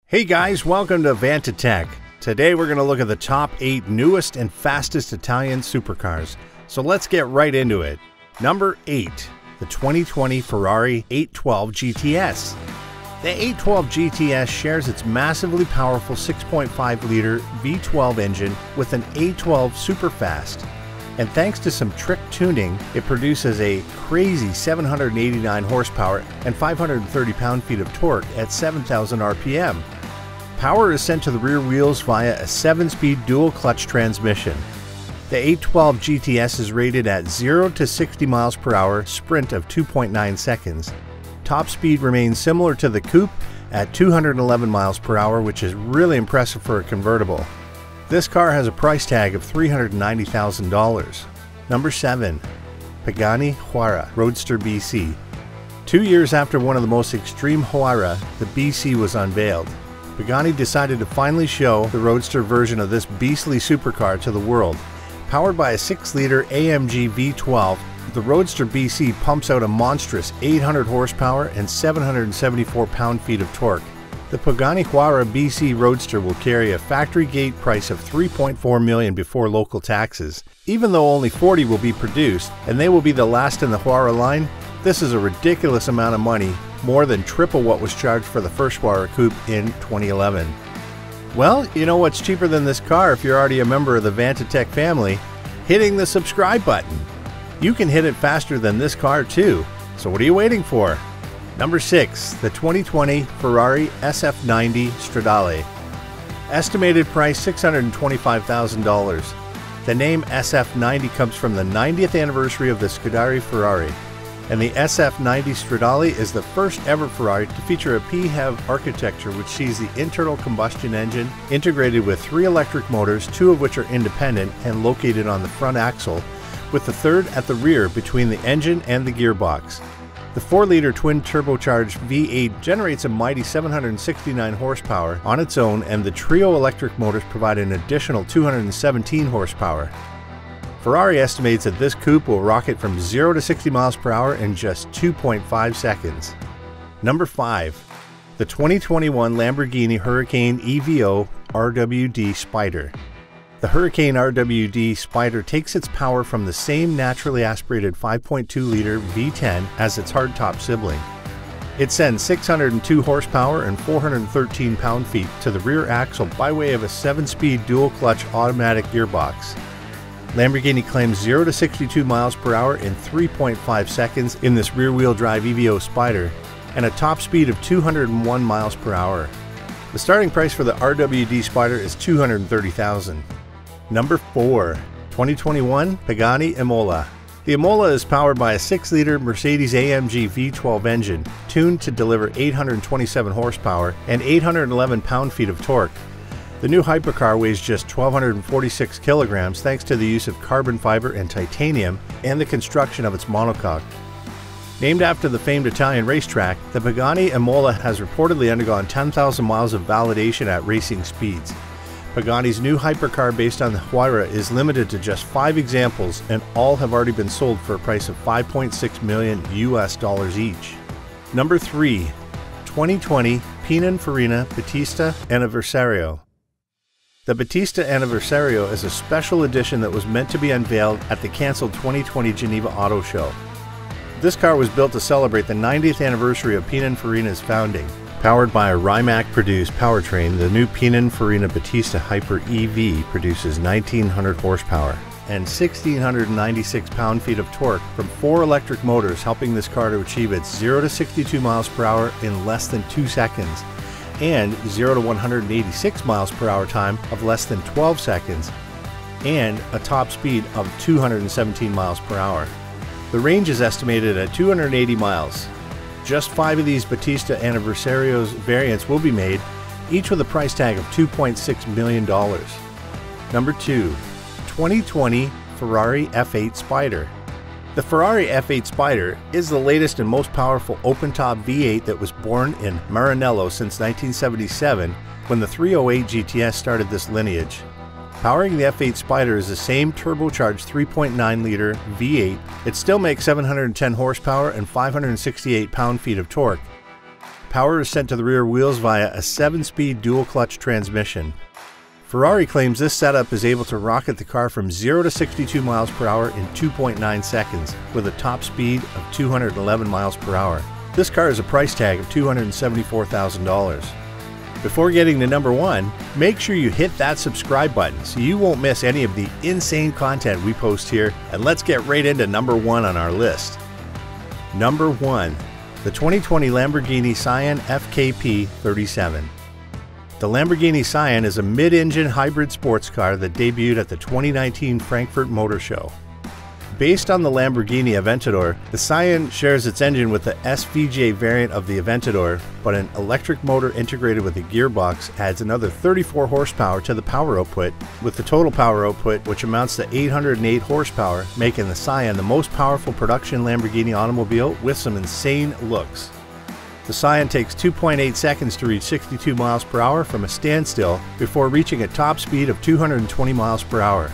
Hey guys, welcome to Vantatech. Today we're going to look at the top 8 newest and fastest Italian supercars. So let's get right into it. Number 8, the 2020 Ferrari 812 GTS. The 812 GTS shares its massively powerful 6.5-liter V12 engine with an A12 Superfast. And thanks to some trick tuning, it produces a crazy 789 horsepower and 530 pound-feet of torque at 7,000 RPM. Power is sent to the rear wheels via a 7-speed dual-clutch transmission. The 812 GTS is rated at 0 to 60 miles per hour sprint of 2.9 seconds. Top speed remains similar to the coupe at 211 miles per hour, which is really impressive for a convertible. This car has a price tag of $390,000. Number 7. Pagani HUAYRA Roadster BC. 2 years after one of the most extreme HUAYRA, the BC was unveiled. Pagani decided to finally show the Roadster version of this beastly supercar to the world. Powered by a 6-liter AMG V12, the Roadster BC pumps out a monstrous 800 horsepower and 774 pound-feet of torque. The Pagani HUAYRA BC Roadster will carry a factory gate price of $3.4 million before local taxes. Even though only 40 will be produced, and they will be the last in the HUAYRA line, this is a ridiculous amount of money, more than triple what was charged for the first HUAYRA coupe in 2011. Well, you know what's cheaper than this car if you're already a member of the Vantatech family? Hitting the subscribe button. You can hit it faster than this car too, so what are you waiting for? Number 6, the 2020 Ferrari SF90 STRADALE. Estimated price $625,000. The name SF90 comes from the 90th anniversary of the Scuderia Ferrari, and the SF90 STRADALE is the first ever Ferrari to feature a PHEV architecture, which sees the internal combustion engine integrated with 3 electric motors, 2 of which are independent and located on the front axle, with the third at the rear between the engine and the gearbox. The 4-liter twin-turbocharged V8 generates a mighty 769 horsepower on its own, and the trio electric motors provide an additional 217 horsepower. Ferrari estimates that this coupe will rocket from 0 to 60 miles per hour in just 2.5 seconds. Number 5. The 2021 Lamborghini Huracan EVO RWD SPYDER. The Huracan RWD SPYDER takes its power from the same naturally aspirated 5.2-liter V10 as its hardtop sibling. It sends 602 horsepower and 413 pound-feet to the rear axle by way of a 7-speed dual-clutch automatic gearbox. Lamborghini claims 0 to 62 miles per hour in 3.5 seconds in this rear-wheel drive EVO SPYDER, and a top speed of 201 miles per hour. The starting price for the RWD SPYDER is $230,000. Number 4. 2021 Pagani IMOLA. The IMOLA is powered by a 6-liter Mercedes-AMG V12 engine, tuned to deliver 827 horsepower and 811 pound-feet of torque. The new Hypercar weighs just 1,246 kilograms thanks to the use of carbon fiber and titanium and the construction of its monocoque. Named after the famed Italian racetrack, the Pagani IMOLA has reportedly undergone 10,000 miles of validation at racing speeds. Pagani's new Hypercar based on the HUAYRA is limited to just 5 examples, and all have already been sold for a price of $5.6 million each. Number 3. 2020 PININFARINA BATTISTA ANNIVERSARIO. The BATTISTA ANNIVERSARIO is a special edition that was meant to be unveiled at the cancelled 2020 Geneva Auto Show. This car was built to celebrate the 90th anniversary of Pininfarina's founding. Powered by a Rimac-produced powertrain, the new Pininfarina Battista Hyper EV produces 1,900 horsepower and 1,696 pound-feet of torque from 4 electric motors, helping this car to achieve its 0 to 62 miles per hour in less than 2 seconds, and 0 to 186 miles per hour time of less than 12 seconds, and a top speed of 217 miles per hour. The range is estimated at 280 miles. Just 5 of these Battista Anniversarios variants will be made, each with a price tag of $2.6 million. Number 2. 2020 Ferrari F8 SPYDER. The Ferrari F8 SPYDER is the latest and most powerful open-top V8 that was born in Maranello since 1977, when the 308 GTS started this lineage. Powering the F8 SPYDER is the same turbocharged 3.9-liter V8. It still makes 710 horsepower and 568 pound-feet of torque. Power is sent to the rear wheels via a 7-speed dual-clutch transmission. Ferrari claims this setup is able to rocket the car from 0 to 62 miles per hour in 2.9 seconds with a top speed of 211 miles per hour. This car has a price tag of $274,000. Before getting to number 1, make sure you hit that subscribe button so you won't miss any of the insane content we post here, and let's get right into number 1 on our list. Number 1. The 2020 Lamborghini Sian FKP 37. The Lamborghini Sian is a mid-engine hybrid sports car that debuted at the 2019 Frankfurt Motor Show. Based on the Lamborghini Aventador, the Sian shares its engine with the SVJ variant of the Aventador, but an electric motor integrated with a gearbox adds another 34 horsepower to the power output, with the total power output, which amounts to 808 horsepower, making the Sian the most powerful production Lamborghini automobile with some insane looks. The Sian takes 2.8 seconds to reach 62 miles per hour from a standstill before reaching a top speed of 220 miles per hour.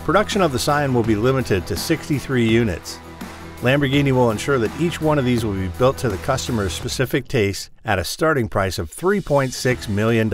Production of the Sian will be limited to 63 units. Lamborghini will ensure that each one of these will be built to the customer's specific taste at a starting price of $3.6 million.